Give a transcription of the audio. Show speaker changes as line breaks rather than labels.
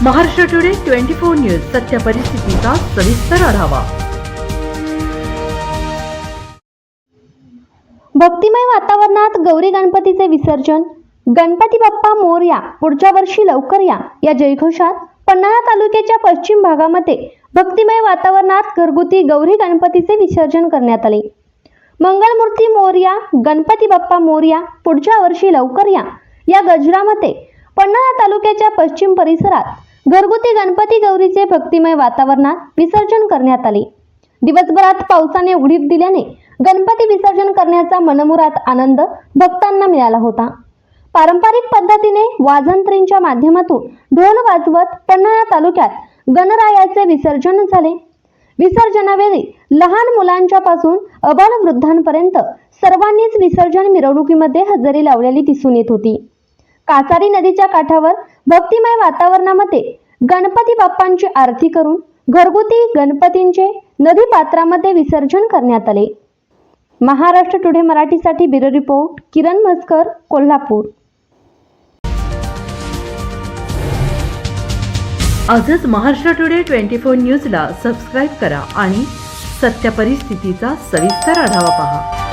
Maharashtra today 24 news सत्य परिस्थितीचा सविस्तर आढावा।
भक्तिमय वातावरणात गौरी गणपतीचे विसर्जन। गणपती बाप्पा मोरया, पुढच्या वर्षी लवकर या, या जयघोषात पन्हाळा तालुक्याच्या पश्चिम भागामध्ये भक्तिमय वातावरणात घरगुती गौरी गणपतीचे विसर्जन करण्यात आले। मंगलमूर्ती मोरया, गणपती बाप्पा मोरया, पुढच्या वर्षी लवकर या, या गजरामध्ये पन्हाळा तालुक्याच्या पश्चिम परिसरात घरगुती गणपती गौरीचे भक्तिमय वातावरणात विसर्जन करण्यात आले। दिवसभरात पावसाने उघडीप दिल्याने गणपती विसर्जन करण्याचा मनमुराद आनंद भक्तांना मिळाला होता। पारंपरिक पद्धतीने वाजंत्रींच्या माध्यमातून ढोल वाजवत पन्हाळा तालुक्यात गणरायाचे विसर्जन झाले। विसर्जनावेळी लहान मुलांच्या पासून अबाल वृद्धांपर्यंत सर्वांनीच विसर्जन मिरवणुकीमध्ये हजेरी लावलेली दिसून येत होती। कासारी नदीच्या काठावर भक्तिमय वातावरणामध्ये गणपती बाप्पांची आरती करून घरगुती गणपतींचे नदी पात्रामध्ये विसर्जन करण्यात आले। महाराष्ट्र टुडे मराठीसाठी ब्युरो रिपोर्ट किरण म्हसकर, कोल्हापूर।
आजच महाराष्ट्र टुडे 24 न्यूजला सबस्क्राईब करा आणि सत्य परिस्थितीचा सविस्तर आढावा पहा।